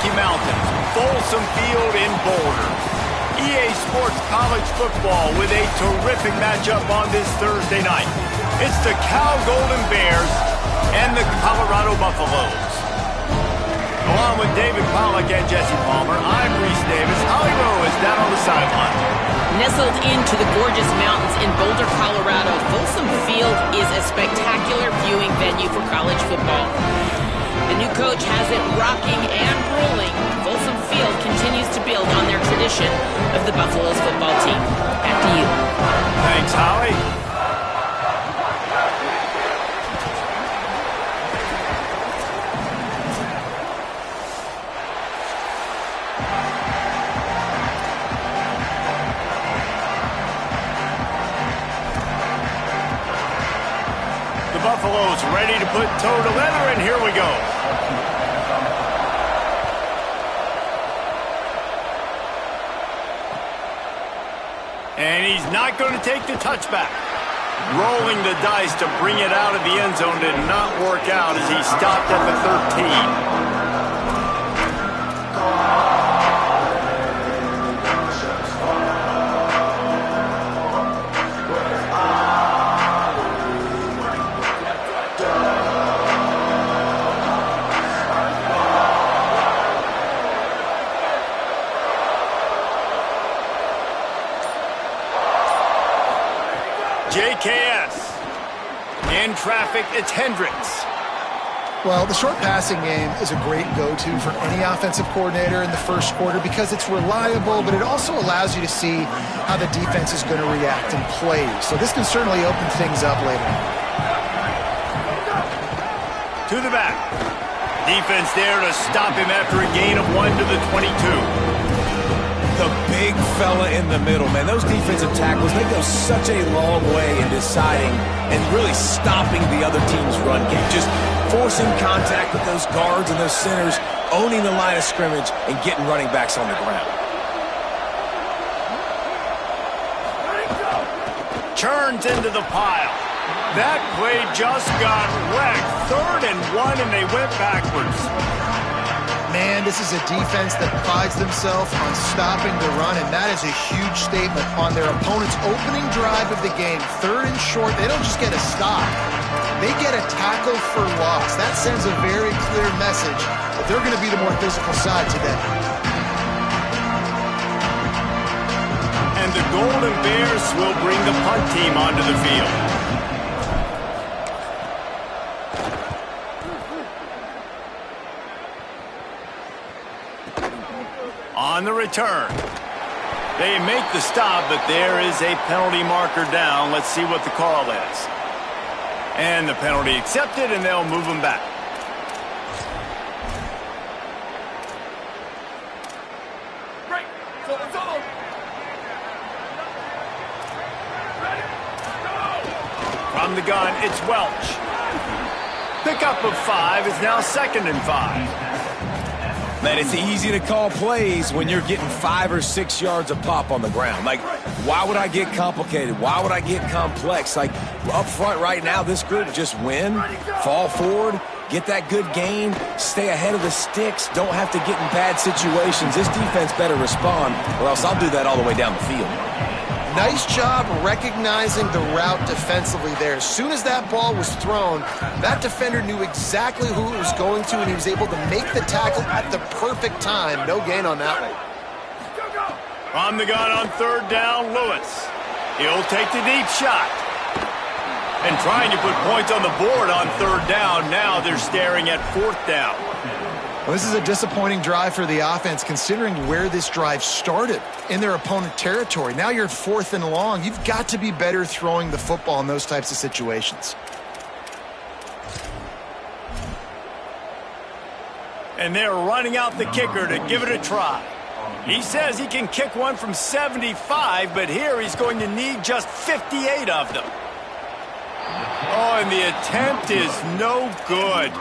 Rocky Mountains, Folsom Field in Boulder. EA Sports College Football with a terrific matchup on this Thursday night. It's the Cal Golden Bears and the Colorado Buffaloes. Along with David Pollack and Jesse Palmer, I'm Reese Davis. Holly Rowe is down on the sideline. Nestled into the gorgeous mountains in Boulder, Colorado, Folsom Field is a spectacular viewing venue for college football. The new coach has it rocking and rolling. Folsom Field continues to build on their tradition of the Buffaloes football team. Back to you. Thanks, Holly. The Buffaloes ready to put toe to leather, and here we go. And he's not going to take the touchback. Rolling the dice to bring it out of the end zone did not work out as he stopped at the 13. JKS. In traffic, it's Hendricks. Well, the short passing game is a great go-to for any offensive coordinator in the first quarter because it's reliable, but it also allows you to see how the defense is going to react and play. So this can certainly open things up later. To the back. Defense there to stop him after a gain of 1 to the 22. The big fella in the middle, man. Those defensive tackles, they go such a long way in deciding and really stopping the other team's run game. Just forcing contact with those guards and those centers, owning the line of scrimmage, and getting running backs on the ground. Churns into the pile. That play just got wrecked. 3rd and 1, and they went backwards. Man, this is a defense that prides themselves on stopping the run, and that is a huge statement on their opponent's opening drive of the game. 3rd and short, they don't just get a stop. They get a tackle for loss. That sends a very clear message that they're going to be the more physical side today. And the Golden Bears will bring the punt team onto the field. On the return. They make the stop, but there is a penalty marker down. Let's see what the call is. And the penalty accepted, and they'll move them back. From the gun, it's Welch. Pickup of 5 is now 2nd and 5. Man, it's easy to call plays when you're getting 5 or 6 yards a pop on the ground. Like, why would I get complicated? Why would I get complex? Like, up front right now, this group just win, fall forward, get that good gain, stay ahead of the sticks, don't have to get in bad situations. This defense better respond, or else I'll do that all the way down the field. Nice job recognizing the route defensively there. As soon as that ball was thrown, that defender knew exactly who it was going to, and he was able to make the tackle at the perfect time. No gain on that one. From the gun on 3rd down, Lewis. He'll take the deep shot. And trying to put points on the board on 3rd down. Now they're staring at 4th down. Well, this is a disappointing drive for the offense considering where this drive started, in their opponent territory. Now you're 4th and long. You've got to be better throwing the football in those types of situations. And they're running out the kicker to give it a try. He says he can kick one from 75, but here he's going to need just 58 of them. Oh, and the attempt is no good.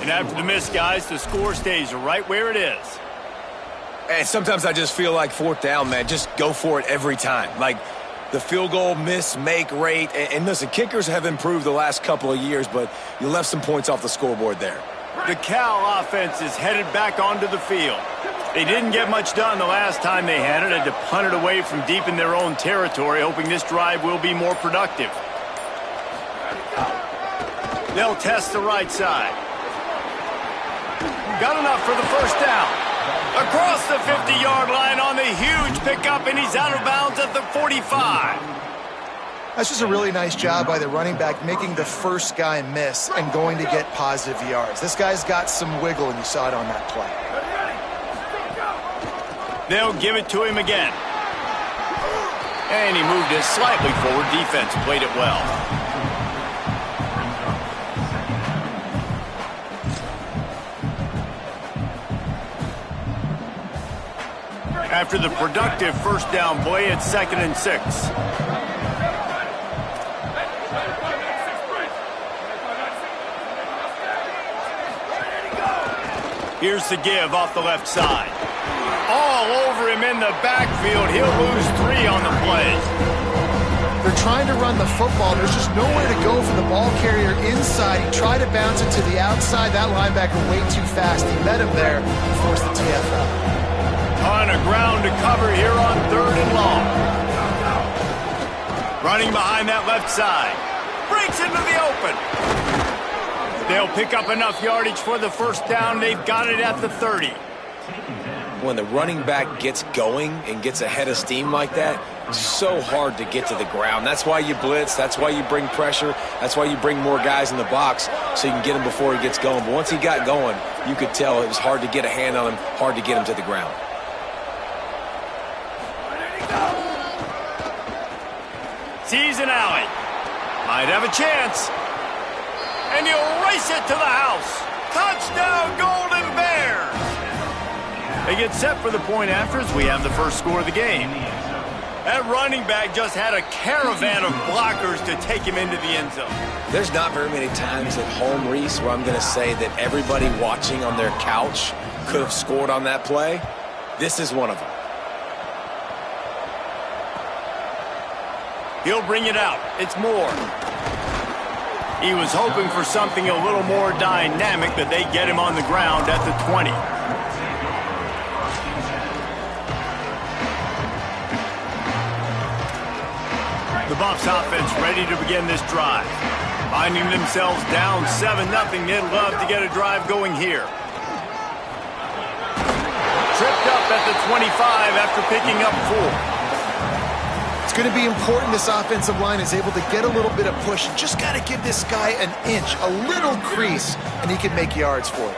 And after the miss, guys, the score stays right where it is. And sometimes I just feel like 4th down, man, just go for it every time. Like, the field goal miss-make rate. And listen, kickers have improved the last couple of years, but you left some points off the scoreboard there. The Cal offense is headed back onto the field. They didn't get much done the last time they had to punt it away from deep in their own territory, hoping this drive will be more productive. They'll test the right side. Got enough for the first down. Across the 50-yard line on the huge pickup, and he's out of bounds at the 45. That's just a really nice job by the running back, making the first guy miss and going to get positive yards. This guy's got some wiggle, and you saw it on that play. They'll give it to him again. And he moved it slightly forward. Defense played it well. After the productive first down play, it's 2nd and 6. Here's the give off the left side. All over him in the backfield. He'll lose 3 on the play. They're trying to run the football. There's just nowhere to go for the ball carrier inside. He tried to bounce it to the outside. That linebacker way too fast. He met him there and forced the TFL. On a ground to cover here on 3rd and long. Running behind that left side. Breaks into the open. They'll pick up enough yardage for the first down. They've got it at the 30. When the running back gets going and gets ahead of steam like that, it's so hard to get to the ground. That's why you blitz. That's why you bring pressure. That's why you bring more guys in the box so you can get him before he gets going. But once he got going, you could tell it was hard to get a hand on him, hard to get him to the ground. Sees an alley. Might have a chance. And he'll race it to the house. Touchdown, Golden Bears! They get set for the point after as we have the first score of the game. That running back just had a caravan of blockers to take him into the end zone. There's not very many times at home, Reese, where I'm going to say that everybody watching on their couch could have scored on that play. This is one of them. He'll bring it out. It's Moore. He was hoping for something a little more dynamic, but they get him on the ground at the 20. The Buffs offense ready to begin this drive. Finding themselves down 7-0, they'd love to get a drive going here. Tripped up at the 25 after picking up 4. It's going to be important this offensive line is able to get a little bit of push. Just got to give this guy an inch, a little crease, and he can make yards for it.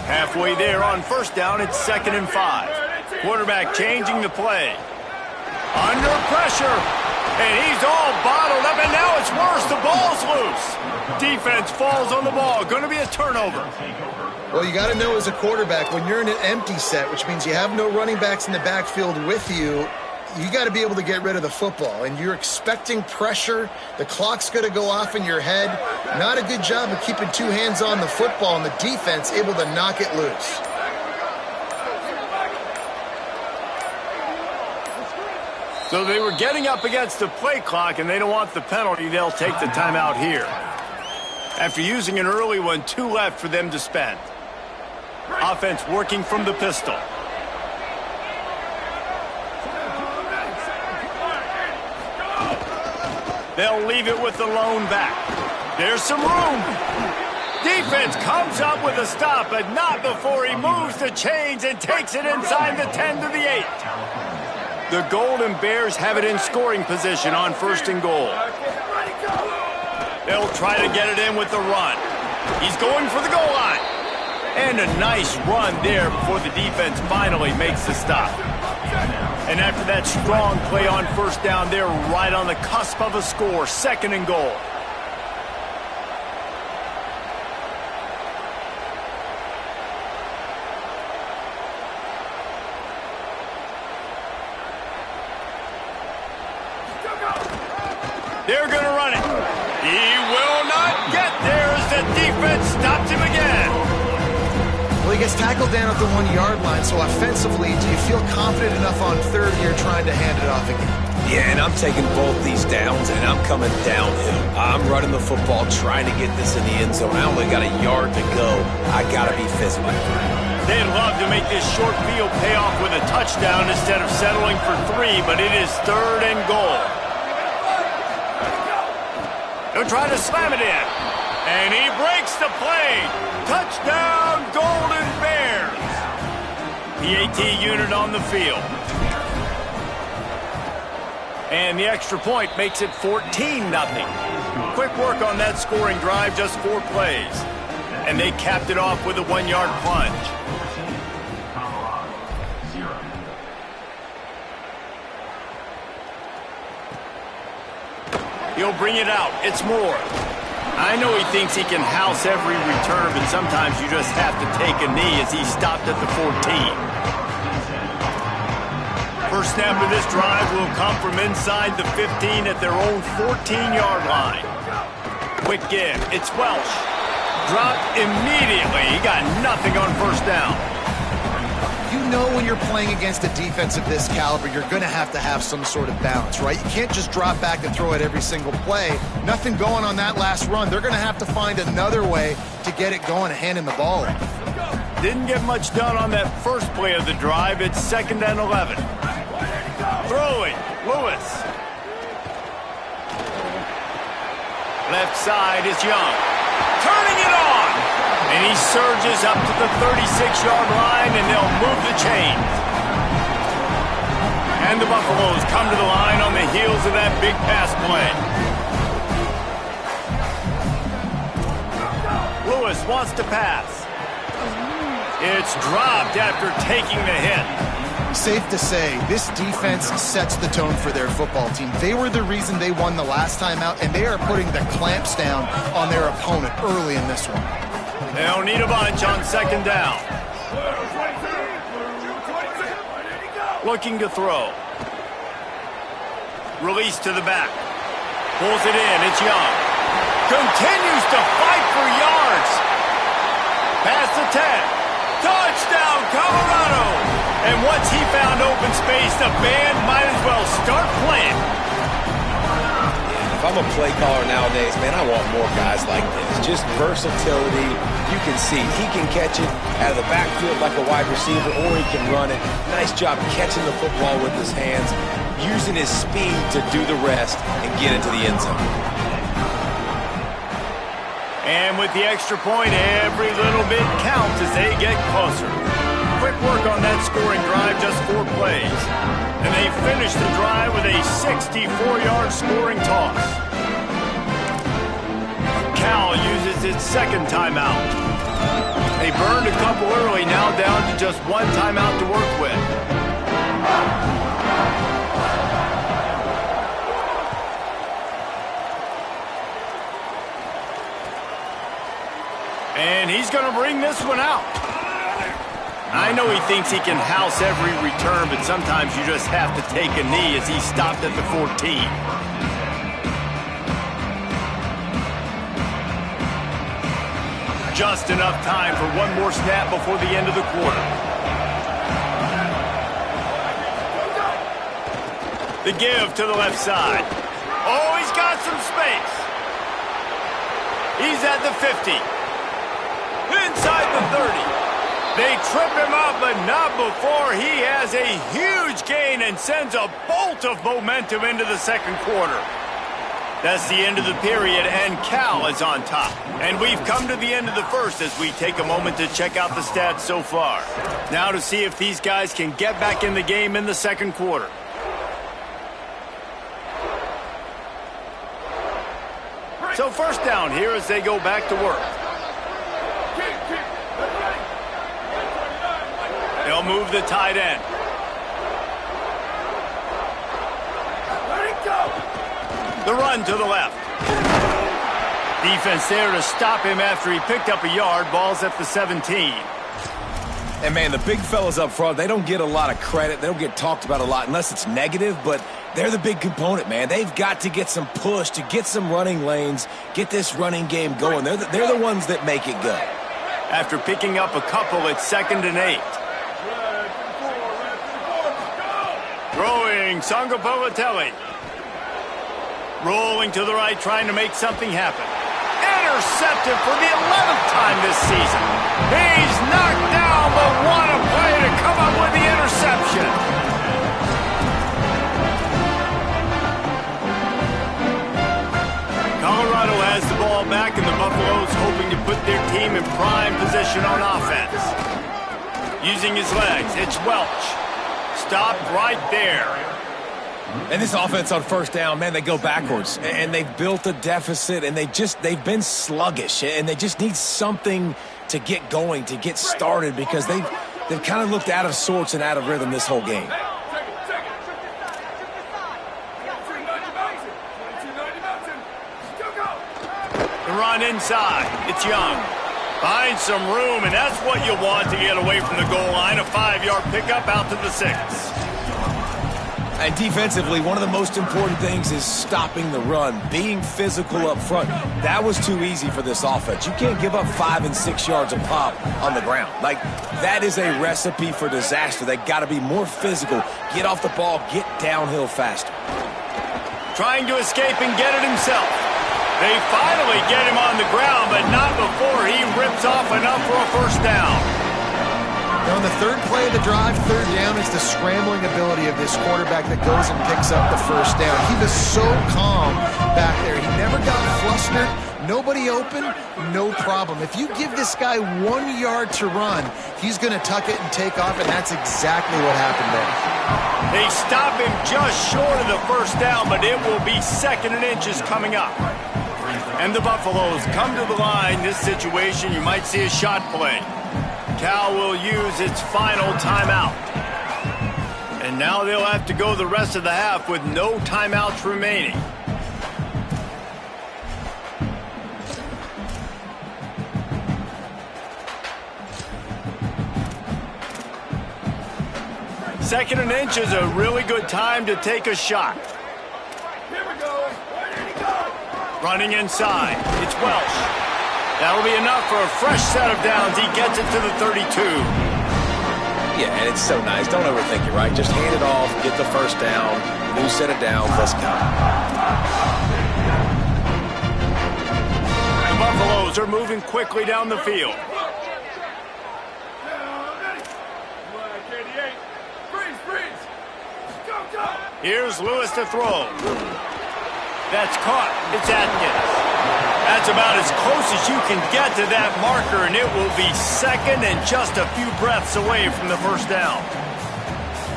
Halfway there on first down, it's 2nd and 5. Quarterback changing the play. Under pressure, and he's all bottled up, and now it's worse. The ball's loose. Defense falls on the ball. Going to be a turnover. Well, you got to know as a quarterback, when you're in an empty set, which means you have no running backs in the backfield with you, you got to be able to get rid of the football, and you're expecting pressure. The clock's going to go off in your head. Not a good job of keeping 2 hands on the football, and the defense able to knock it loose. So they were getting up against the play clock, and they don't want the penalty. They'll take the timeout here. After using an early one, 2 left for them to spend. Offense working from the pistol. They'll leave it with the lone back. There's some room. Defense comes up with a stop, but not before he moves the chains and takes it inside the 10 to the 8. The Golden Bears have it in scoring position on 1st and goal. They'll try to get it in with the run. He's going for the goal line. And a nice run there before the defense finally makes the stop. And after that strong play on first down, they're right on the cusp of a score. 2nd and goal. They're going to run it. He will not get there as the defense stops him again. Well, he gets tackled down at the 1-yard line, so offensively, do you feel confident enough on 3rd you're trying to hand it off again? Yeah, and I'm taking both these downs, and I'm coming downhill. I'm running the football, trying to get this in the end zone. I only got a yard to go. I got to be physical. They'd love to make this short field pay off with a touchdown instead of settling for 3, but it is 3rd and goal. They'll try to slam it in. And he breaks the play. Touchdown, Golden Bears. PAT unit on the field. And the extra point makes it 14-0. Quick work on that scoring drive, just 4 plays. And they capped it off with a 1-yard plunge. He'll bring it out. It's Moore. I know he thinks he can house every return, but sometimes you just have to take a knee as he stopped at the 14. First snap of this drive will come from inside the 15 at their own 14-yard line. Quick give. It's Welsh. Dropped immediately. He got nothing on first down. You know when you're playing against a defense of this caliber, you're going to have some sort of balance, right? You can't just drop back and throw it every single play. Nothing going on that last run. They're going to have to find another way to get it going and hand him the ball off. Didn't get much done on that first play of the drive. It's 2nd and 11. Throwing, Lewis. Left side is Young. Turning it on. And he surges up to the 36-yard line, and they'll move the chains. And the Buffaloes come to the line on the heels of that big pass play. Lewis wants to pass. It's dropped after taking the hit. Safe to say, this defense sets the tone for their football team. They were the reason they won the last time out, and they are putting the clamps down on their opponent early in this one. They'll need a bunch on 2nd down. Looking to throw. Release to the back. Pulls it in. It's Young. Continues to fight for yards. Past the 10. Touchdown, Colorado! And once he found open space, the band might as well start playing. If I'm a play caller nowadays, man, I want more guys like this. Just versatility. You can see he can catch it out of the backfield like a wide receiver, or he can run it. Nice job catching the football with his hands, using his speed to do the rest and get into the end zone. And with the extra point, every little bit counts as they get closer. Quick work on that scoring drive, just 4 plays. And they finish the drive with a 64-yard scoring toss. Cal uses its 2nd timeout. They burned a couple early, now down to just 1 timeout to work with. And he's going to bring this one out. I know he thinks he can house every return, but sometimes you just have to take a knee as he stopped at the 14. Just enough time for one more snap before the end of the quarter. The give to the left side. Oh, he's got some space. He's at the 50. Inside the 30. They trip him up, but not before he has a huge gain and sends a bolt of momentum into the 2nd quarter. That's the end of the period, and Cal is on top. And we've come to the end of the first as we take a moment to check out the stats so far. Now to see if these guys can get back in the game in the 2nd quarter. So first down here as they go back to work. They'll move the tight end. The run to the left. Defense there to stop him after he picked up a yard. Ball's at the 17. And, man, the big fellas up front, they don't get a lot of credit. They don't get talked about a lot unless it's negative, but they're the big component, man. They've got to get some push, to get some running lanes, get this running game going. They're the ones that make it go. After picking up a couple, it's 2nd and 8. Throwing Sangapalatelli. Rolling to the right, trying to make something happen. Intercepted for the 11th time this season. He's knocked down, but what a play to come up with the interception. Colorado has the ball back, and the Buffaloes hoping to put their team in prime position on offense. Using his legs, it's Welch. Stopped right there. And this offense on first down, man, they go backwards. And they've built a deficit, and they've been sluggish. And they just need something to get going, to get started, because they've kind of looked out of sorts and out of rhythm this whole game. The run inside. It's Young. Find some room, and that's what you want to get away from the goal line. A 5-yard pickup out to the 6. And defensively, one of the most important things is stopping the run, being physical up front. That was too easy for this offense. You can't give up 5 and 6 yards of pop on the ground. Like, that is a recipe for disaster. They got to be more physical, get off the ball, get downhill faster. Trying to escape and get it himself. They finally get him on the ground, but not before he rips off enough for a first down. Now on the third play of the drive, third down, is the scrambling ability of this quarterback that goes and picks up the first down. He was so calm back there. He never got flustered. Nobody open, no problem. If you give this guy 1 yard to run, he's going to tuck it and take off, and that's exactly what happened there. They stop him just short of the first down, but it will be 2nd and inches coming up. And the Buffaloes come to the line. This situation, you might see a shot play. Cal will use its final timeout. And now they'll have to go the rest of the half with no timeouts remaining. Second and inch is a really good time to take a shot. Running inside, it's Welch. That'll be enough for a fresh set of downs. He gets it to the 32. Yeah, and it's so nice. Don't overthink it, right? Just hand it off, get the first down, new set of downs, let's go. The Buffaloes are moving quickly down the field. Here's Lewis to throw. That's caught. It's Atkins. That's about as close as you can get to that marker, and it will be 2nd and just a few breaths away from the first down.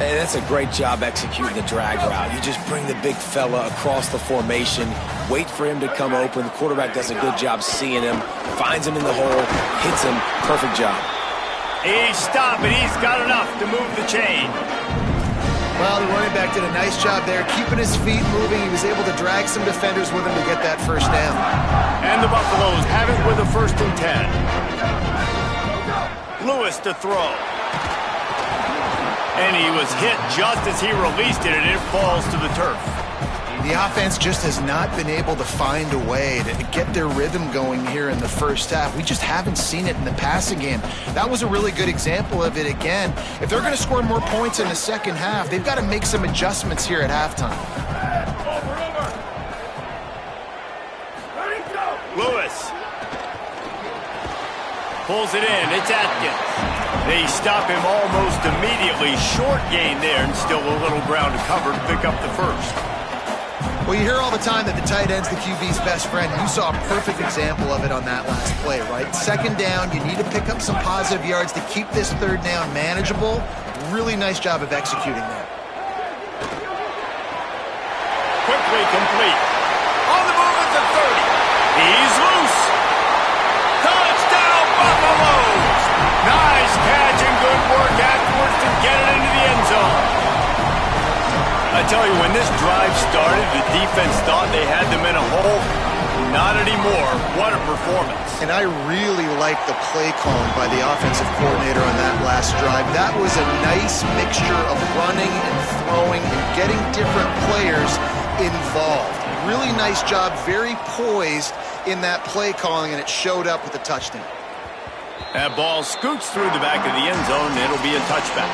Hey, that's a great job executing the drag route. You just bring the big fella across the formation, wait for him to come open. The quarterback does a good job seeing him, finds him in the hole, hits him. Perfect job. He's stopping. He's got enough to move the chain. Well, the running back did a nice job there, keeping his feet moving. He was able to drag some defenders with him to get that first down. And the Buffaloes have it with a 1st and 10. Lewis to throw. And he was hit just as he released it, and it falls to the turf. The offense just has not been able to find a way to get their rhythm going here in the first half. We just haven't seen it in the passing game. That was a really good example of it again. If they're going to score more points in the second half, they've got to make some adjustments here at halftime. Lewis pulls it in. It's Atkins. They stop him almost immediately. Short gain there, and still a little ground to cover to pick up the first. Well, you hear all the time that the tight end's the QB's best friend. You saw a perfect example of it on that last play, right? 2nd down, you need to pick up some positive yards to keep this 3rd down manageable. Really nice job of executing that. Quickly complete. On the move at the 30. He's loose. Touchdown, Buffaloes! Nice catch and good work afterwards to get it into the end zone. I tell you, when this drive started, the defense thought they had them in a hole. Not anymore. What a performance. And I really like the play calling by the offensive coordinator on that last drive. That was a nice mixture of running and throwing and getting different players involved. Really nice job, very poised in that play calling, and it showed up with a touchdown. That ball scoots through the back of the end zone, and it'll be a touchback.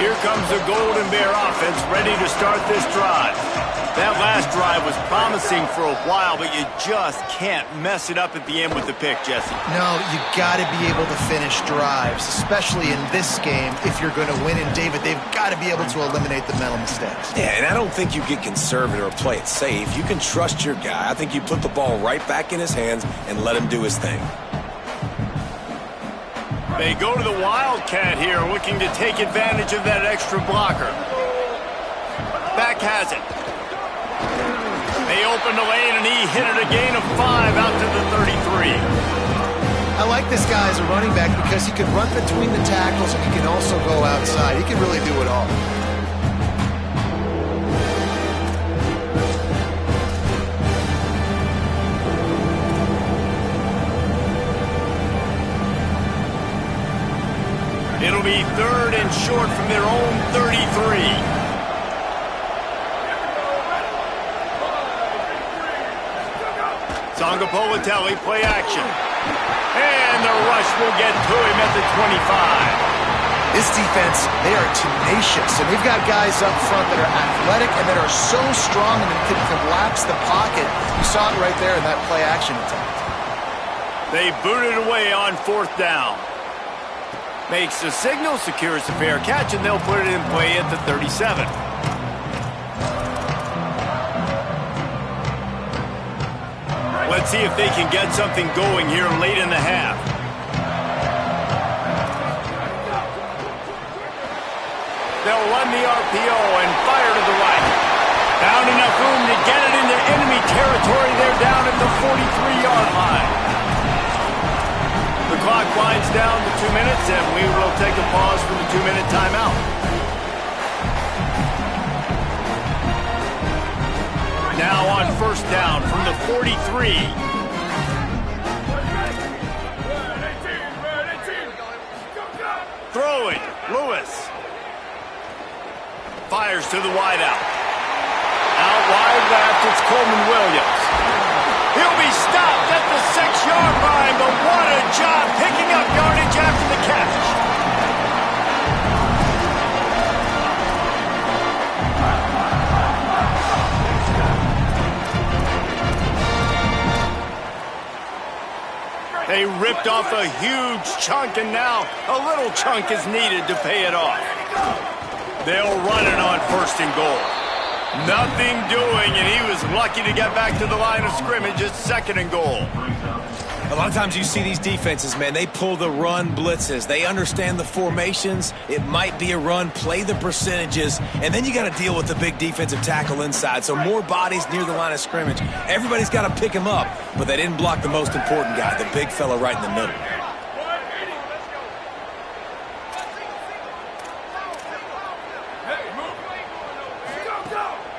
Here comes the Golden Bear offense ready to start this drive. That last drive was promising for a while, but you just can't mess it up at the end with the pick, Jesse. No, you got to be able to finish drives, especially in this game if you're going to win. And, David, they've got to be able to eliminate the mental mistakes. Yeah, and I don't think you get conservative or play it safe. You can trust your guy. I think you put the ball right back in his hands and let him do his thing. They go to the Wildcat here, looking to take advantage of that extra blocker. Back has it. They opened the lane, and he hit it a gain of 5 out to the 33. I like this guy as a running back because he can run between the tackles and he can also go outside. He can really do it all. It'll be 3rd and short from their own 33. Sangapolatelli, play action. And the rush will get to him at the 25. This defense, they are tenacious, and they've got guys up front that are athletic and that are so strong and that can collapse the pocket. You saw it right there in that play action attempt. They booted away on 4th down. Makes the signal, secures the fair catch, and they'll put it in play at the 37. Let's see if they can get something going here late in the half. They'll run the RPO and fire to the right. Found enough room to get it into enemy territory. They're down at the 43-yard line. The clock winds down to 2 minutes, and we will take a pause for the 2-minute timeout. Now on 1st down from the 43. Throwing, Lewis. Fires to the wideout. Out wide left, it's Coleman Williams. He'll be stopped at the 6-yard line, but what a job picking up yardage after the catch. They ripped off a huge chunk, and now a little chunk is needed to pay it off. They'll run it on 1st and goal. Nothing doing, and he was lucky to get back to the line of scrimmage at 2nd and goal. A lot of times you see these defenses, man, they pull the run blitzes. They understand the formations. It might be a run, play the percentages, and then you got to deal with the big defensive tackle inside. So more bodies near the line of scrimmage. Everybody's got to pick him up, but they didn't block the most important guy, the big fella right in the middle.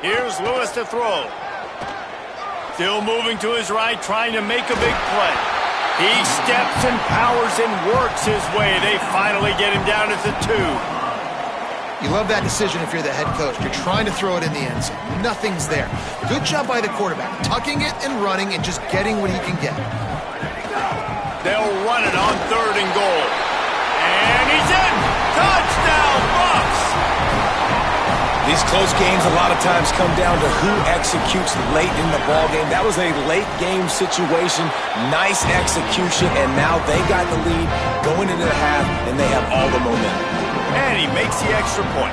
Here's Lewis to throw. Still moving to his right, trying to make a big play. He steps and powers and works his way. They finally get him down at the 2. You love that decision if you're the head coach. You're trying to throw it in the end zone. Nothing's there. Good job by the quarterback, tucking it and running and just getting what he can get. They'll run it on 3rd and goal. And he's in! Touchdown, Bucs! These close games a lot of times come down to who executes late in the ball game. That was a late game situation, nice execution, and now they got the lead going into the half, and they have all the momentum. And he makes the extra point.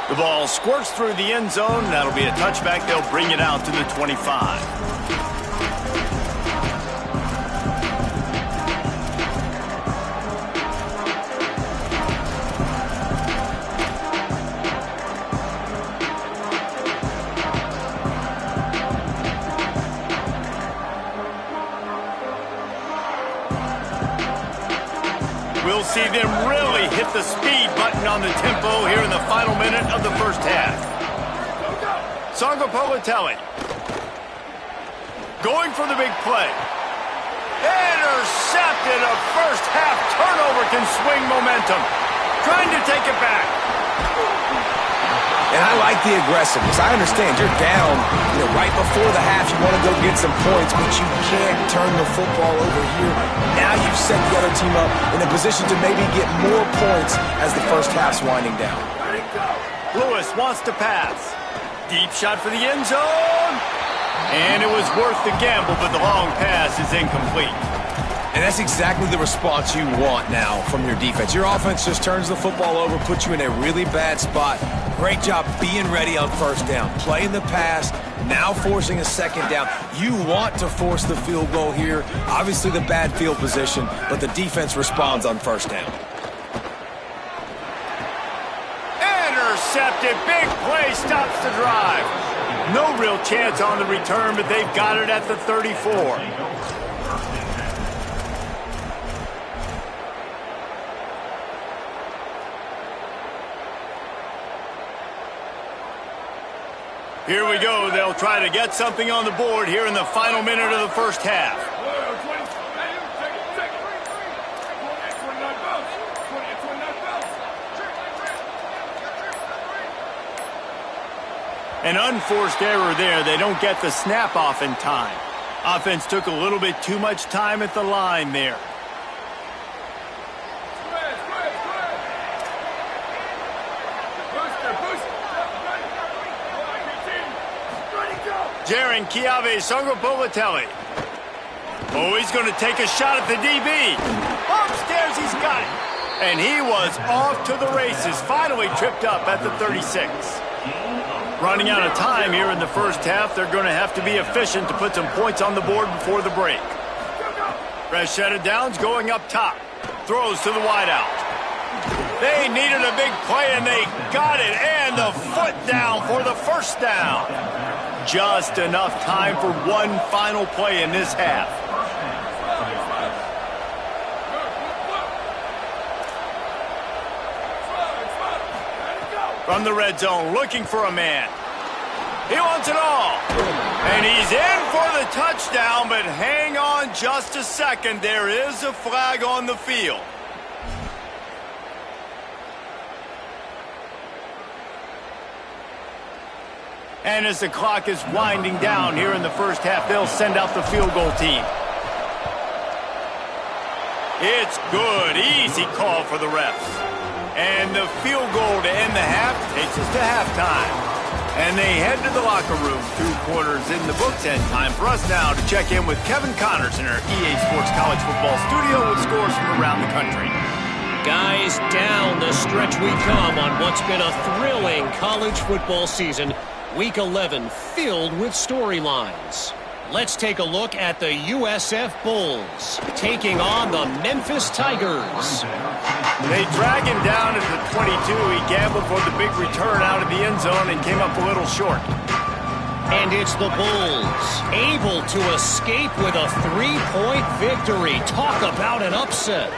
The ball squirts through the end zone. That'll be a touchback. They'll bring it out to the 25. We'll see them really hit the speed button on the tempo here in the final minute of the 1st half. Sangapolatelli going for the big play. Intercepted. A 1st half turnover can swing momentum. Trying to take it back. And I like the aggressiveness. I understand you're down, right before the half. You want to go get some points, but you can't turn the football over here. Now you've set the other team up in a position to maybe get more points as the first half's winding down. Lewis wants to pass. Deep shot for the end zone. And it was worth the gamble, but the long pass is incomplete. And that's exactly the response you want now from your defense. Your offense just turns the football over, puts you in a really bad spot. Great job being ready on first down. Playing the pass, now forcing a second down. You want to force the field goal here. Obviously the bad field position, but the defense responds on first down. Intercepted. Big play stops the drive. No real chance on the return, but they've got it at the 34. Here we go. They'll try to get something on the board here in the final minute of the first half. An unforced error there. They don't get the snap off in time. Offense took a little bit too much time at the line there. Jaron Chiave Songopolitelli. Oh, he's going to take a shot at the DB. Upstairs, he's got it. And he was off to the races. Finally tripped up at the 36. Running out of time here in the first half. They're going to have to be efficient to put some points on the board before the break. Rashad Downs going up top. Throws to the wideout. They needed a big play, and they got it. And the foot down for the first down. Just enough time for one final play in this half. From the red zone, looking for a man. He wants it all. And he's in for the touchdown, but hang on just a second. There is a flag on the field. And as the clock is winding down here in the first half, they'll send out the field goal team. It's good. Easy call for the refs. And the field goal to end the half takes us to halftime. And they head to the locker room. 2 quarters in the books, and time for us now to check in with Kevin Connors in our EA Sports College Football studio with scores from around the country. Guys, down the stretch we come on what's been a thrilling college football season. Week 11 filled with storylines. Let's take a look at the USF Bulls taking on the Memphis Tigers. They drag him down at the 22. He gambled for the big return out of the end zone and came up a little short. And it's the Bulls able to escape with a 3-point victory. Talk about an upset.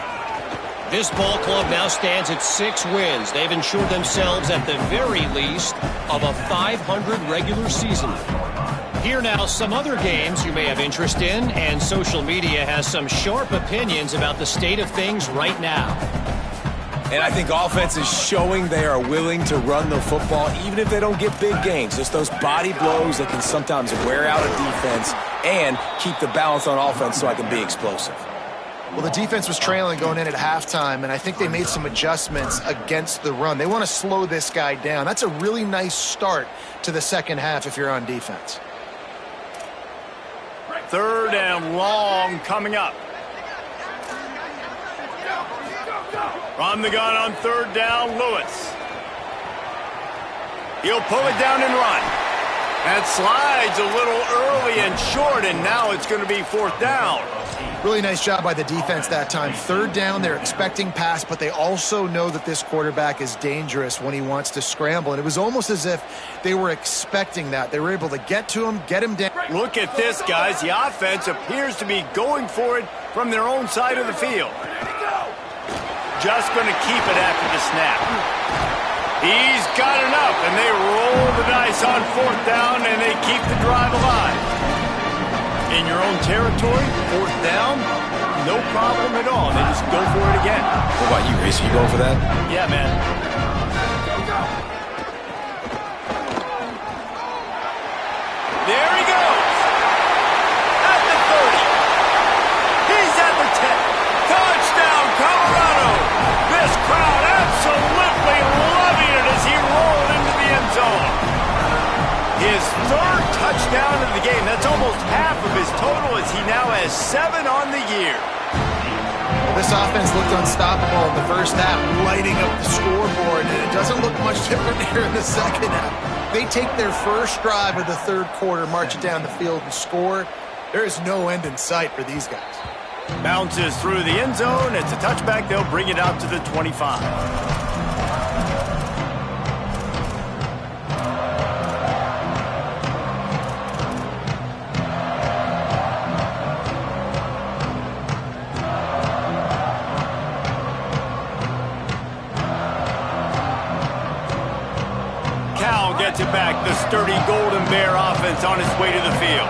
This ball club now stands at 6 wins. They've ensured themselves at the very least of a 500 regular season. Here now, some other games you may have interest in, and social media has some sharp opinions about the state of things right now. And I think offense is showing they are willing to run the football, even if they don't get big gains. Just those body blows that can sometimes wear out a defense and keep the balance on offense so I can be explosive. Well, the defense was trailing going in at halftime, and I think they made some adjustments against the run. They want to slow this guy down. That's a really nice start to the second half if you're on defense. 3rd and long coming up. From the gun on 3rd down, Lewis. He'll pull it down and run. That slides a little early and short, and now it's going to be 4th down. Really nice job by the defense that time. 3rd down, they're expecting pass, but they also know that this quarterback is dangerous when he wants to scramble. And it was almost as if they were expecting that. They were able to get to him, get him down. Look at this, guys. The offense appears to be going for it from their own side of the field. Just going to keep it after the snap. He's got enough, and they roll the dice on 4th down, and they keep the drive alive. In your own territory, 4th down, no problem at all. They just go for it again. What about you, Reese? Are you going for that? Yeah, man. 7 on the year. This offense looked unstoppable in the first half, lighting up the scoreboard, and it doesn't look much different here in the second half. They take their first drive of the third quarter, march it down the field, and score. There is no end in sight for these guys. Bounces through the end zone. It's a touchback. They'll bring it out to the 25. Gets it back, the sturdy Golden Bear offense on its way to the field.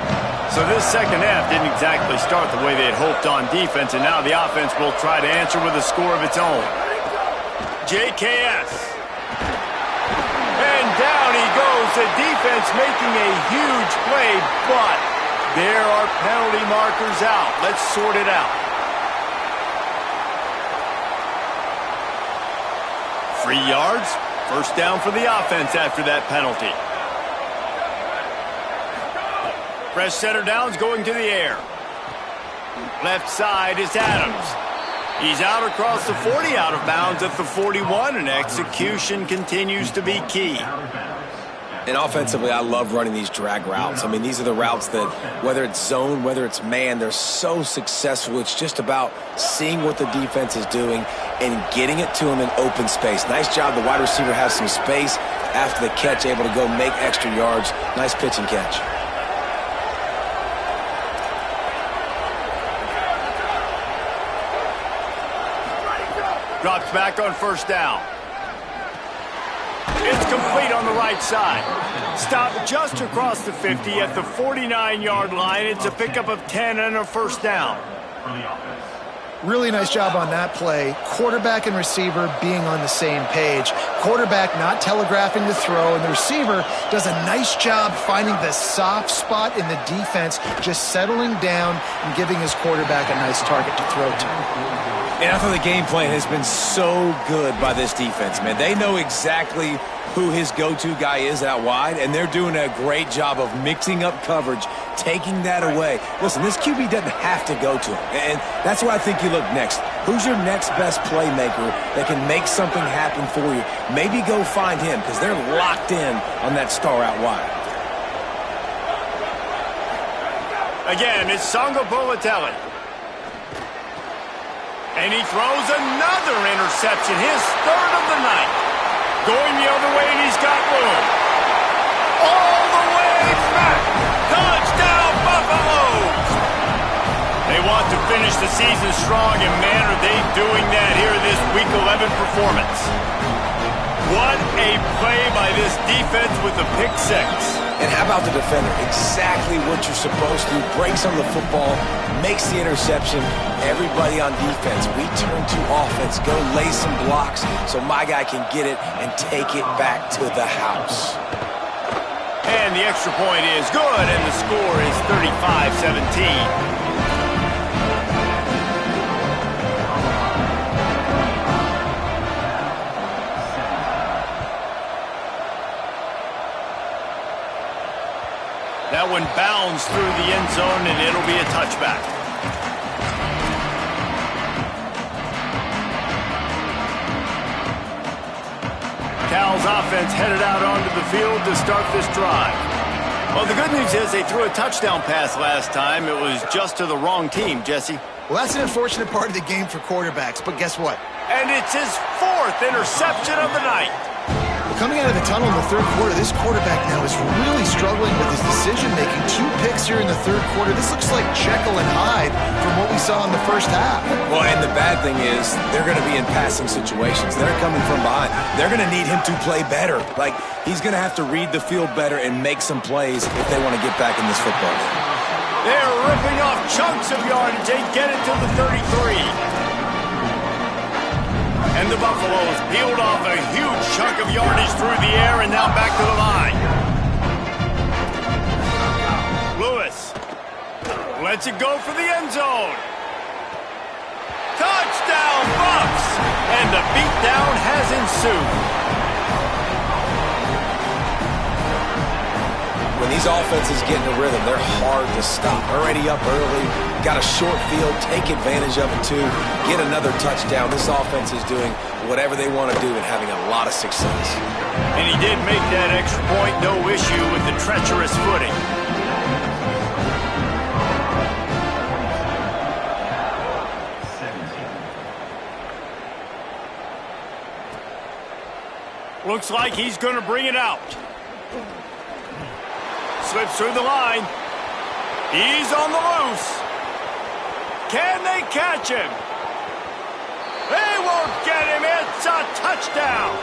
So this second half didn't exactly start the way they had hoped on defense, and now the offense will try to answer with a score of its own. JKS. And down he goes. The defense making a huge play, but there are penalty markers out. Let's sort it out. Free yards. First down for the offense after that penalty. Fresh center downs going to the air. Left side is Adams. He's out across the 40, out of bounds at the 41, and execution continues to be key. And offensively, I love running these drag routes. I mean, these are the routes that, whether it's zone, whether it's man, they're so successful. It's just about seeing what the defense is doing and getting it to him in open space. Nice job. The wide receiver has some space after the catch, able to go make extra yards. Nice pitch and catch. Drops back on first down. It's complete on the right side. Stop just across the 50 at the 49-yard line. It's a pickup of 10 and a first down. Really nice job on that play. Quarterback and receiver being on the same page. Quarterback not telegraphing the throw, and the receiver does a nice job finding the soft spot in the defense, just settling down and giving his quarterback a nice target to throw to. And I thought the game plan has been so good by this defense, man. They know exactly who his go-to guy is out wide, and they're doing a great job of mixing up coverage, taking that away. Listen, this QB doesn't have to go to him, and that's where I think you look next. Who's your next best playmaker that can make something happen for you? Maybe go find him, because they're locked in on that star out wide. Again, it's Songo Bolatelli. And he throws another interception, his third of the night. Going the other way, and he's got room. All the way back. Touchdown, Buffaloes! They want to finish the season strong, and man, are they doing that here in this Week 11 performance. What a play by this defense with the pick six. And how about the defender? Exactly what you're supposed to. Breaks on the football, makes the interception. Everybody on defense, we turn to offense. Go lay some blocks so my guy can get it and take it back to the house. And the extra point is good, and the score is 35-17. That one bounds through the end zone, and it'll be a touchback. Cal's offense headed out onto the field to start this drive. Well, the good news is they threw a touchdown pass last time. It was just to the wrong team, Jesse. Well, that's an unfortunate part of the game for quarterbacks, but guess what? And it's his fourth interception of the night. Coming out of the tunnel in the third quarter, this quarterback now is really struggling with his decision-making. 2 picks here in the third quarter. This looks like Jekyll and Hyde from what we saw in the first half. Well, and the bad thing is they're going to be in passing situations. They're coming from behind. They're going to need him to play better. Like, he's going to have to read the field better and make some plays if they want to get back in this football game. They're ripping off chunks of yardage. They get it to the 33. And the Buffaloes peeled off a huge chunk of yardage through the air and now back to the line. Lewis lets it go for the end zone. Touchdown, Bucks! And the beatdown has ensued. When these offenses get in a rhythm. They're hard to stop. Already up early, got a short field, take advantage of it too, get another touchdown. This offense is doing whatever they want to do and having a lot of success. And he did make that extra point, no issue with the treacherous footing. Looks like he's going to bring it out. Slips through the line. He's on the loose. Can they catch him? They won't get him. It's a touchdown.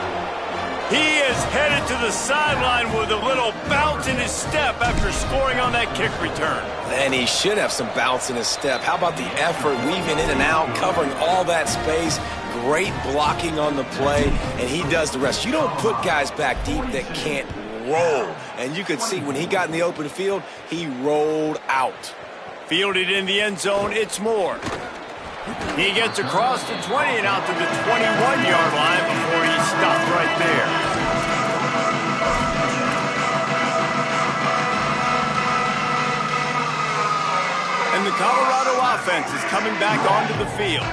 He is headed to the sideline with a little bounce in his step after scoring on that kick return. And he should have some bounce in his step. How about the effort, weaving in and out, covering all that space, great blocking on the play, and he does the rest. You don't put guys back deep that can't roll. And you could see when he got in the open field, he rolled out. Fielded in the end zone, it's Moore. He gets across the 20 and out to the 21-yard line before he stopped right there. And the Colorado offense is coming back onto the field.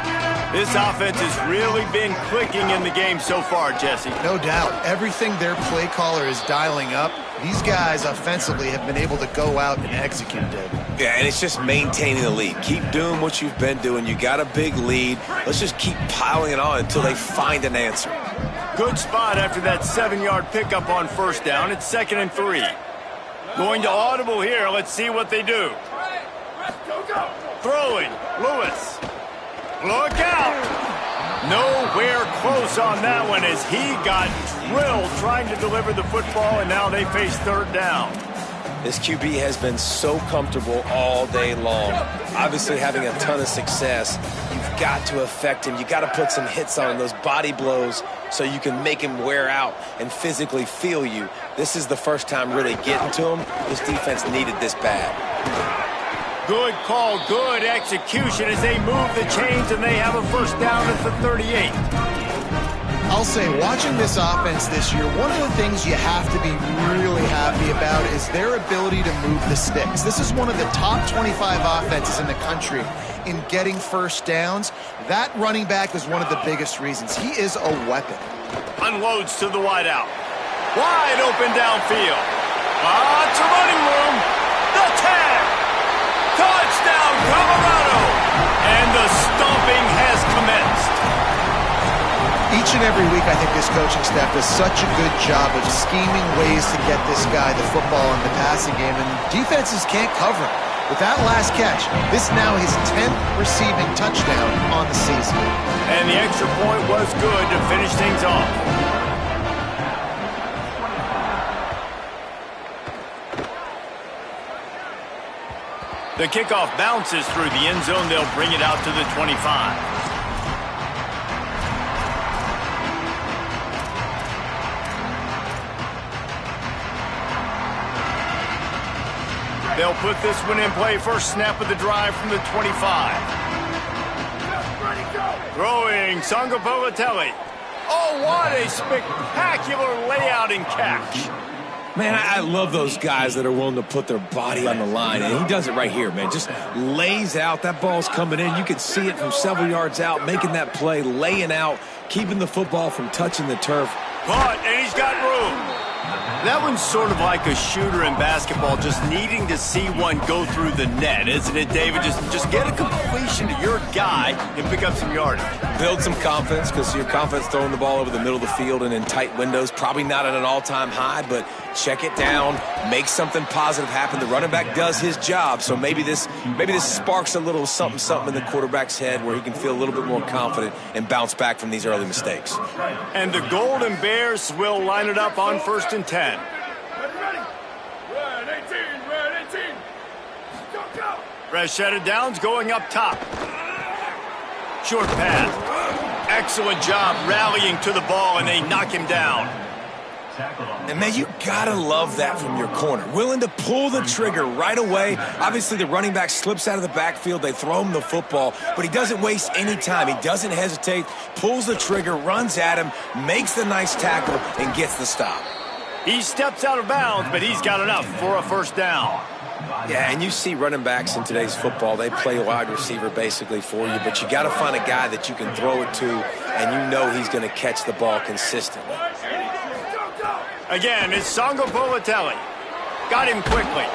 This offense has really been clicking in the game so far, Jesse. No doubt. Everything their play caller is dialing up, these guys offensively have been able to go out and execute, David. Yeah, and it's just maintaining the lead. Keep doing what you've been doing. You got a big lead. Let's just keep piling it on until they find an answer. Good spot after that 7-yard pickup on first down. It's 2nd and 3. Going to audible here. Let's see what they do. Throwing. Lewis. Look out. Nowhere close on that one as he got drilled trying to deliver the football, and now they face 3rd down. This QB has been so comfortable all day long. Obviously having a ton of success. You've got to affect him. You've got to put some hits on him, those body blows, so you can make him wear out and physically feel you. This is the first time really getting to him. This defense needed this bad. Good call, good execution as they move the chains and they have a first down at the 38. I'll say, watching this offense this year, one of the things you have to be really happy about is their ability to move the sticks. This is one of the top 25 offenses in the country in getting first downs. That running back is one of the biggest reasons. He is a weapon. Unloads to the wideout. Wide open downfield. Lots of running room. The tag. Touchdown, Colorado. And the stomping has commenced. Each and every week, I think this coaching staff does such a good job of scheming ways to get this guy the football in the passing game, and defenses can't cover him. With that last catch, this now his 10th receiving touchdown on the season. And the extra point was good to finish things off. The kickoff bounces through the end zone. They'll bring it out to the 25. They'll put this one in play. First snap of the drive from the 25. Throwing, Sangapolatelli. Oh, what a spectacular layout and catch. Man, I love those guys that are willing to put their body on the line, and he does it right here, man. Just lays out. That ball's coming in. You can see it from several yards out, making that play, laying out, keeping the football from touching the turf. Caught, and he's got room. That one's sort of like a shooter in basketball, just needing to see one go through the net, isn't it, David? Just get a completion to your guy and pick up some yardage. Build some confidence, because your confidence throwing the ball over the middle of the field and in tight windows, probably not at an all-time high, but check it down, make something positive happen. The running back does his job, so maybe this sparks a little something in the quarterback's head where he can feel a little bit more confident and bounce back from these early mistakes. And the Golden Bears will line it up on 1st and 10. Rashad Downs going up top. Short pass. Excellent job rallying to the ball, and they knock him down. And, man, you got to love that from your corner. Willing to pull the trigger right away. Obviously, the running back slips out of the backfield. They throw him the football, but he doesn't waste any time. He doesn't hesitate, pulls the trigger, runs at him, makes the nice tackle, and gets the stop. He steps out of bounds, but he's got enough for a first down. Yeah, and you see running backs in today's football, they play wide receiver basically for you, but you got to find a guy that you can throw it to and you know he's going to catch the ball consistently. Again, it's Songo Politelli. Got him quickly.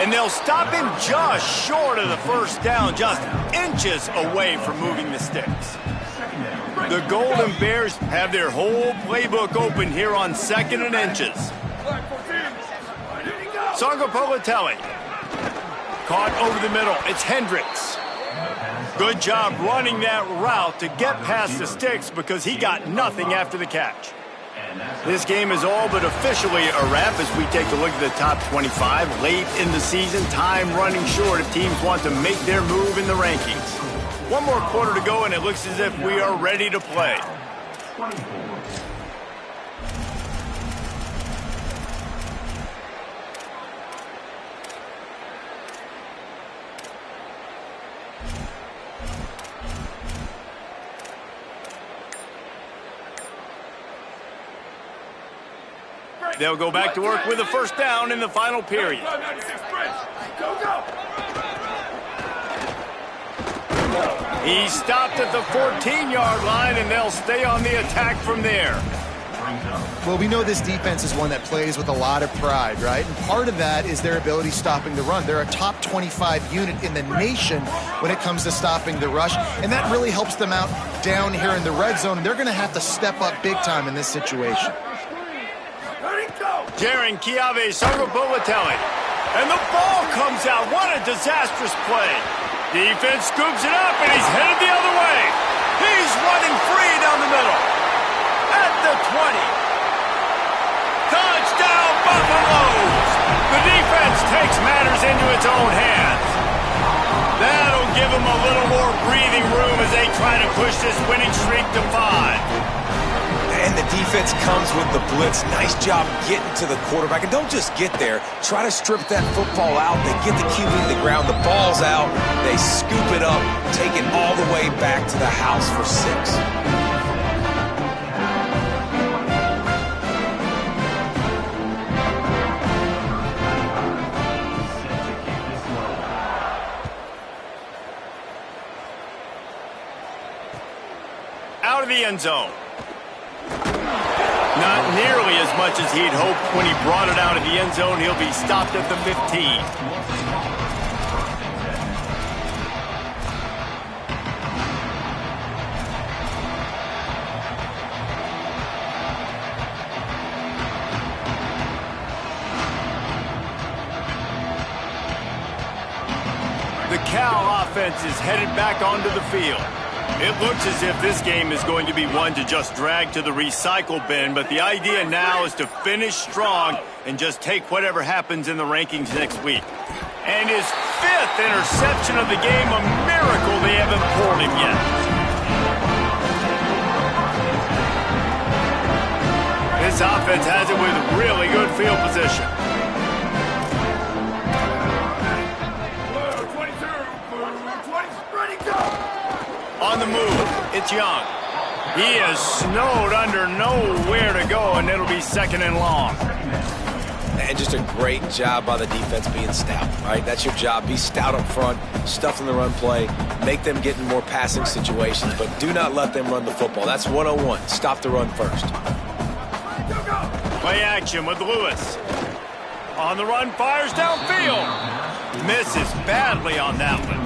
And they'll stop him just short of the first down, just inches away from moving the sticks. The Golden Bears have their whole playbook open here on 2nd and inches. Songo Politelli. Caught over the middle. It's Hendricks. Good job running that route to get past the sticks because he got nothing after the catch. This game is all but officially a wrap as we take a look at the top 25. Late in the season, time running short if teams want to make their move in the rankings. One more quarter to go, and it looks as if we are ready to play. They'll go back to work with a first down in the final period. He stopped at the 14-yard line, and they'll stay on the attack from there. Well, we know this defense is one that plays with a lot of pride, right? And part of that is their ability stopping the run. They're a top 25 unit in the nation when it comes to stopping the rush, and that really helps them out down here in the red zone. And they're going to have to step up big time in this situation. Jaron Kiave Songo Politelli. And the ball comes out. What a disastrous play. Defense scoops it up, and he's headed the other way. He's running free down the middle. At the 20. Touchdown, Buffaloes. The defense takes matters into its own hands. That'll give them a little more breathing room as they try to push this winning streak to 5. And the defense comes with the blitz. Nice job getting to the quarterback. And don't just get there. Try to strip that football out. They get the QB to the ground. The ball's out. They scoop it up, take it all the way back to the house for 6. Out of the end zone. Not nearly as much as he'd hoped when he brought it out of the end zone. He'll be stopped at the 15. The Cal offense is headed back onto the field. It looks as if this game is going to be one to just drag to the recycle bin, but the idea now is to finish strong and just take whatever happens in the rankings next week. And his 5th interception of the game, a miracle they haven't pulled him yet. This offense has it with really good field position. On the move, it's Young. He is snowed under, nowhere to go, and it'll be 2nd and long. And just a great job by the defense being stout, right? That's your job. Be stout up front, stuff in the run play, make them get in more passing situations, but do not let them run the football. That's 101. Stop the run first. Play action with Lewis. On the run, fires downfield. Misses badly on that one.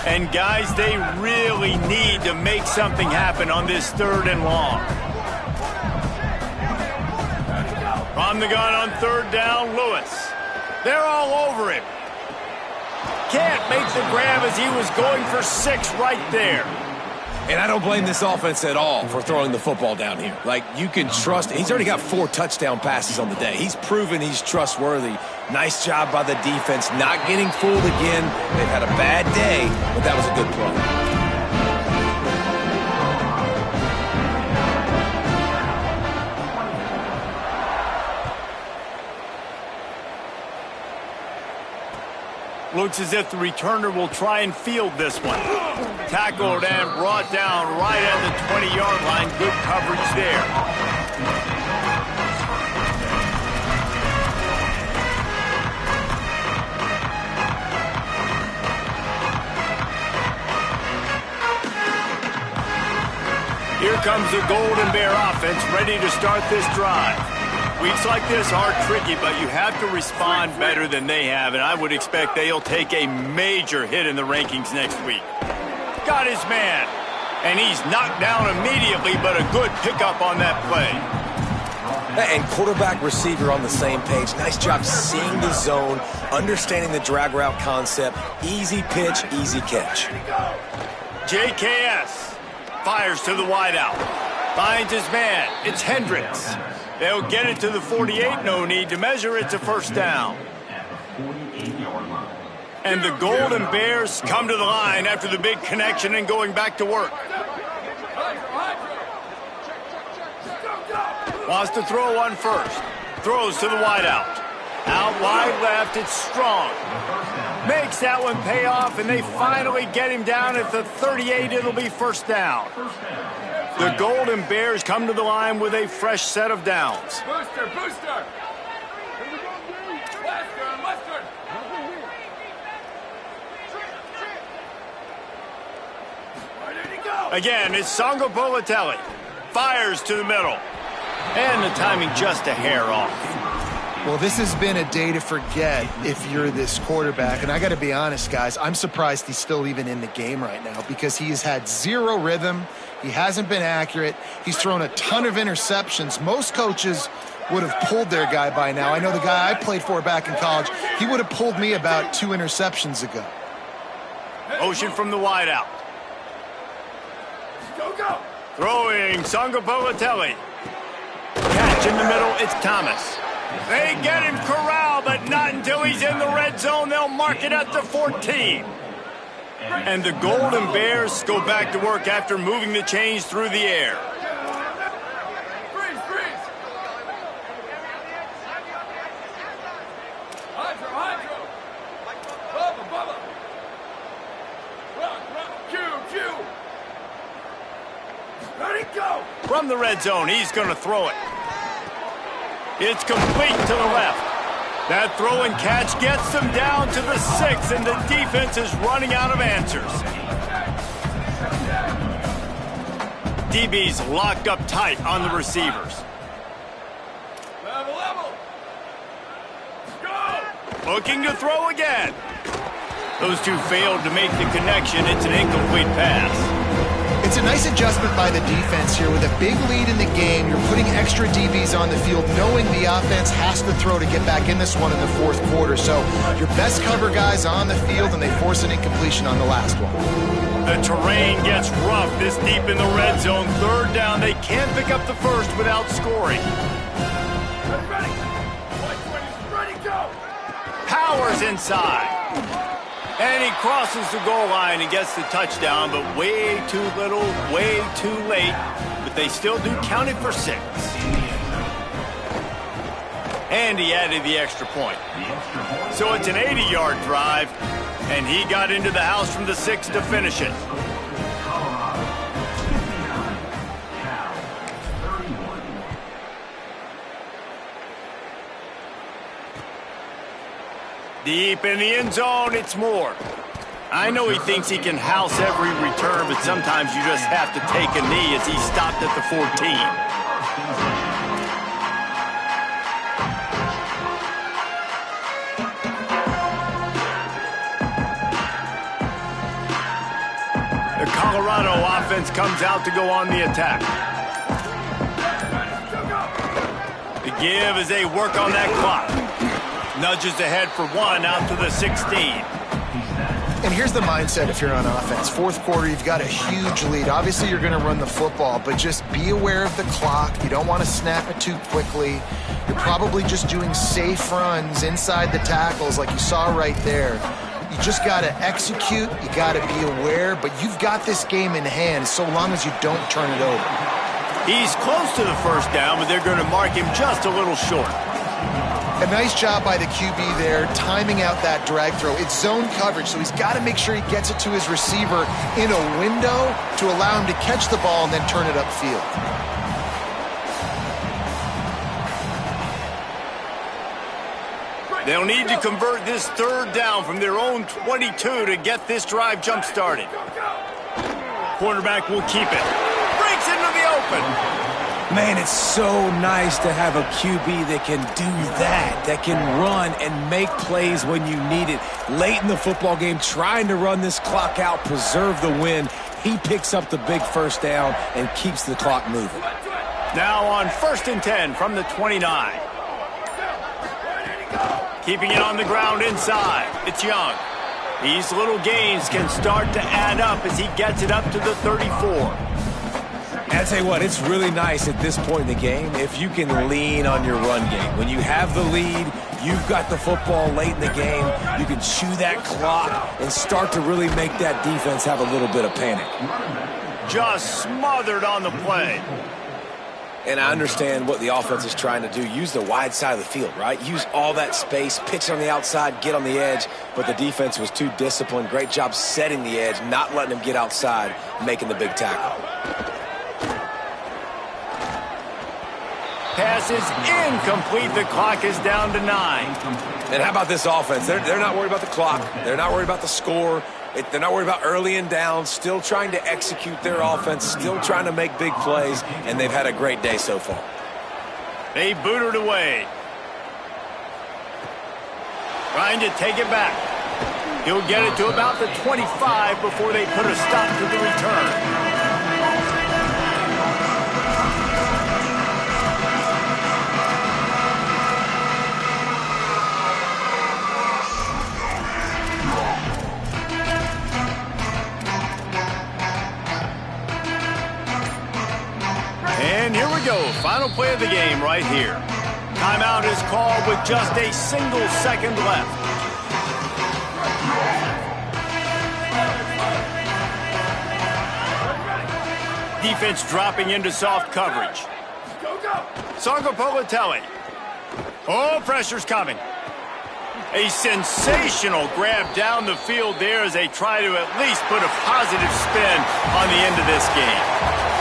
And guys, they really need to make something happen on this 3rd and long. From the gun on 3rd down, Lewis. They're all over him. Can't make the grab as he was going for 6 right there. And I don't blame this offense at all for throwing the football down here. Like, you can trust. He's already got 4 touchdown passes on the day. He's proven he's trustworthy. Nice job by the defense, not getting fooled again. They've had a bad day, but that was a good play. Looks as if the returner will try and field this one. Tackled and brought down right at the 20-yard line. Good coverage there. Here comes the Golden Bear offense ready to start this drive. Weeks like this are tricky, but you have to respond better than they have, and I would expect they'll take a major hit in the rankings next week. Got his man, and he's knocked down immediately, but a good pickup on that play. And quarterback receiver on the same page. Nice job seeing the zone, understanding the drag route concept. Easy pitch, easy catch. JKS fires to the wideout. Finds his man. It's Hendricks. They'll get it to the 48. No need to measure. It's a first down. And the Golden Bears come to the line after the big connection and going back to work. Wants to throw one first. Throws to the wideout. Out wide left. It's Strong. Makes that one pay off, and they finally get him down at the 38. It'll be first down. The Golden Bears come to the line with a fresh set of downs. Booster, booster. Western. Where did he go? Again, it's Songo Bolatelli. Fires to the middle. And the timing just a hair off. Well, this has been a day to forget if you're this quarterback. And I got to be honest, guys, I'm surprised he's still even in the game right now because he has had zero rhythm. He hasn't been accurate. He's thrown a ton of interceptions. Most coaches would have pulled their guy by now. I know the guy I played for back in college, he would have pulled me about 2 interceptions ago. Motion from the wideout. Go. Throwing Songo Bolatelli. Catch in the middle, it's Thomas. They get him corralled, but not until he's in the red zone. They'll mark it at the 14. And the Golden Bears go back to work after moving the chains through the air. Freeze. Hydro. Bubba. Run. Q. Ready, go. From the red zone, he's going to throw it. It's complete to the left. That throw and catch gets them down to the 6, and the defense is running out of answers. DB's locked up tight on the receivers. Level. Go. Looking to throw again. Those two failed to make the connection. It's an incomplete pass. It's a nice adjustment by the defense here. With a big lead in the game, you're putting extra DBs on the field, knowing the offense has to throw to get back in this one in the fourth quarter. So your best cover guys on the field, and they force an incompletion on the last one. The terrain gets rough this deep in the red zone. Third down, they can't pick up the first without scoring. Ready. White 20's ready, go. Powers inside. And he crosses the goal line and gets the touchdown, but way too little, way too late. But they still do count it for 6. And he added the extra point. So it's an 80-yard drive, and he got into the house from the 6 to finish it. Deep in the end zone, it's Moore. I know he thinks he can house every return, but sometimes you just have to take a knee as he stopped at the 14. The Colorado offense comes out to go on the attack. The give as they work on that clock. Nudges ahead for 1 out to the 16. And here's the mindset if you're on offense. Fourth quarter, you've got a huge lead. Obviously, you're going to run the football, but just be aware of the clock. You don't want to snap it too quickly. You're probably just doing safe runs inside the tackles like you saw right there. You just got to execute. You got to be aware, but you've got this game in hand so long as you don't turn it over. He's close to the first down, but they're going to mark him just a little short. A nice job by the QB there, timing out that drag throw. It's zone coverage, so he's got to make sure he gets it to his receiver in a window to allow him to catch the ball and then turn it upfield. They'll need to convert this third down from their own 22 to get this drive jump-started. Quarterback will keep it. Breaks into the open. Man, it's so nice to have a QB that can do that can run and make plays when you need it. Late in the football game, trying to run this clock out, preserve the win. He picks up the big first down and keeps the clock moving. Now on 1st and 10 from the 29. Keeping it on the ground inside. It's Young. These little gains can start to add up as he gets it up to the 34. And I tell you what, it's really nice at this point in the game if you can lean on your run game. When you have the lead, you've got the football late in the game, you can chew that clock and start to really make that defense have a little bit of panic. Just smothered on the play. And I understand what the offense is trying to do. Use the wide side of the field, right? Use all that space, pitch on the outside, get on the edge. But the defense was too disciplined. Great job setting the edge, not letting him get outside, making the big tackle. Pass is incomplete. The clock is down to 9. And how about this offense? They're not worried about the clock. They're not worried about the score. They're not worried about early and down. Still trying to execute their offense. Still trying to make big plays. And they've had a great day so far. They boot it away. Trying to take it back. He'll get it to about the 25 before they put a stop to the return. And here we go, final play of the game right here. Timeout is called with just a single second left. Defense dropping into soft coverage. Sangopolitelli. Oh, pressure's coming. A sensational grab down the field there as they try to at least put a positive spin on the end of this game.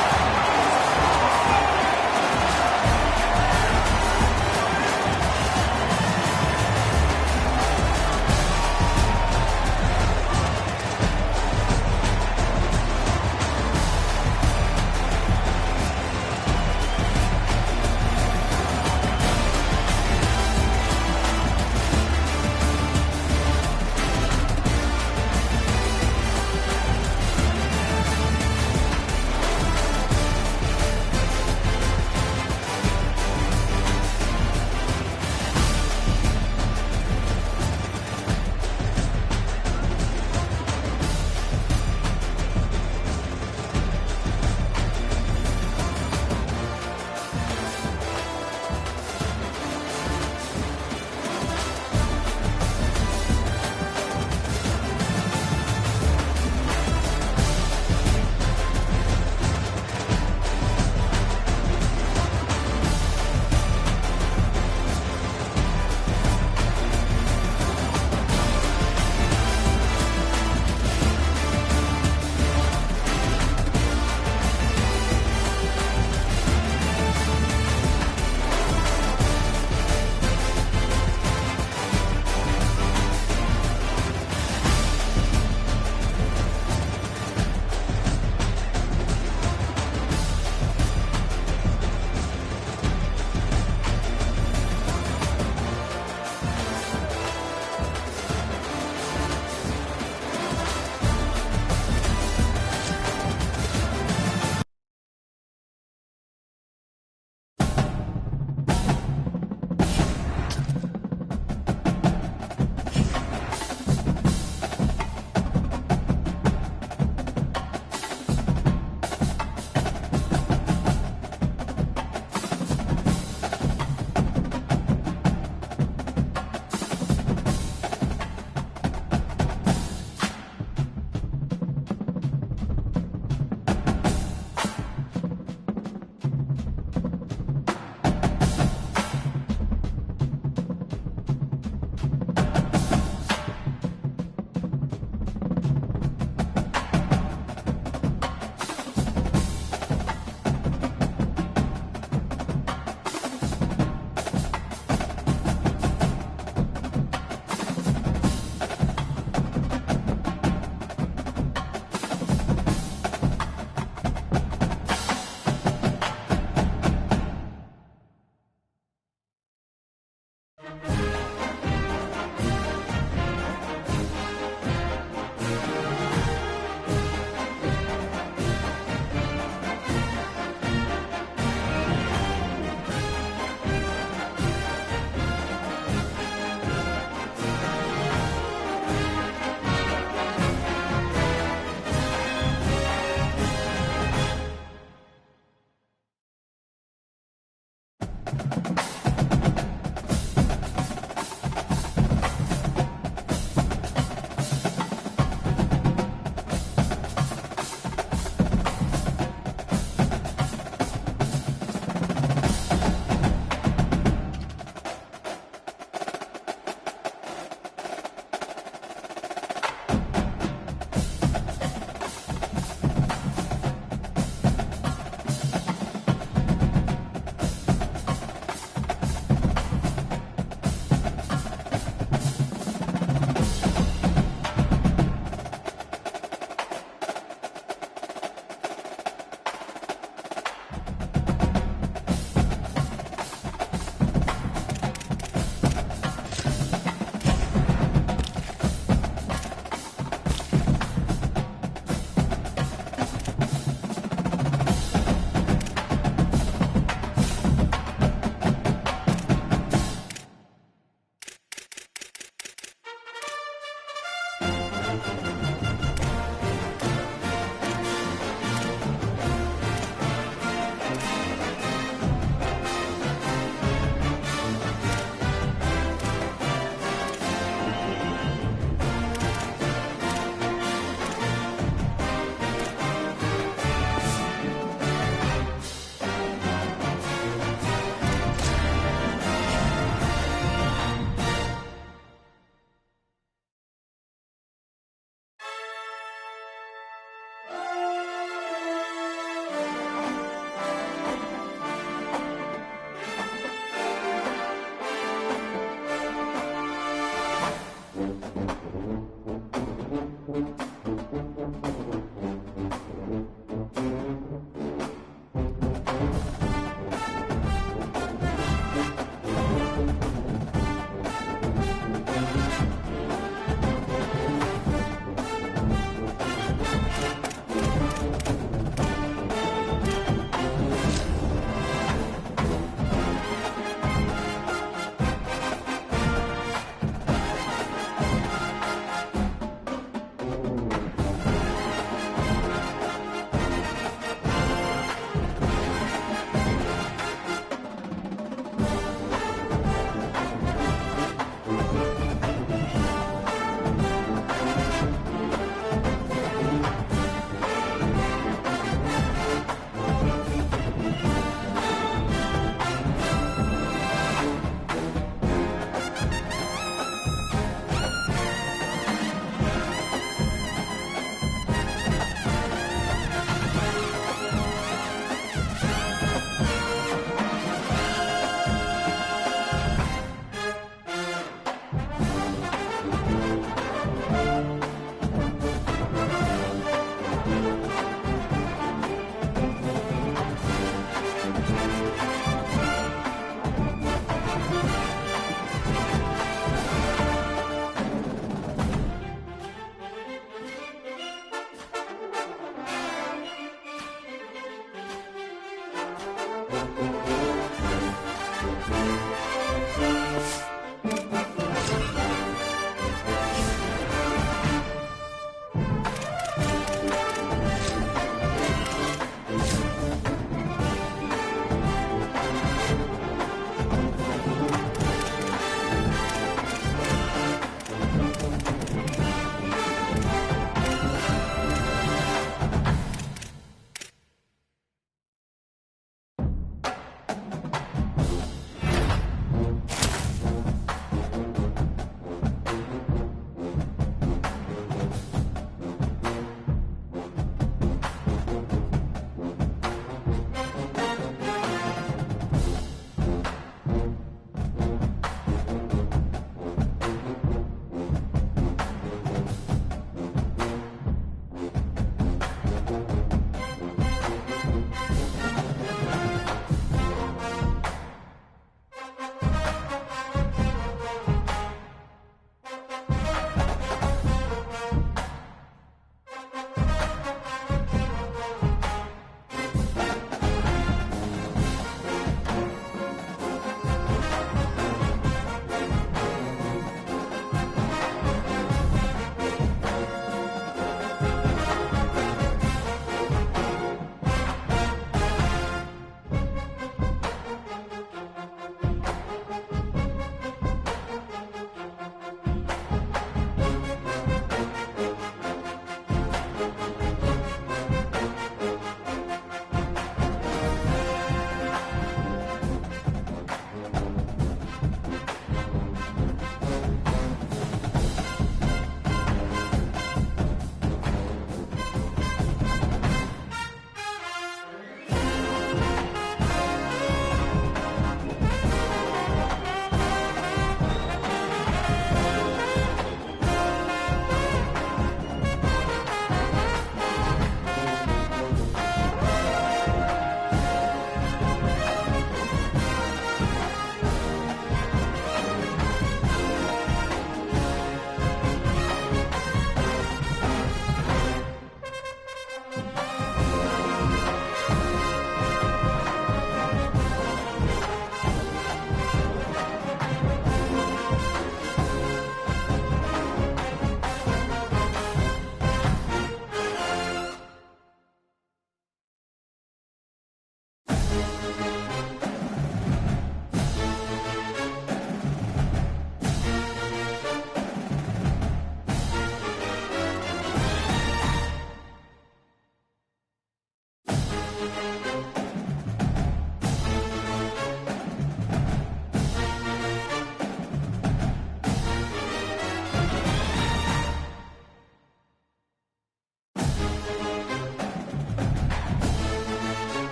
it.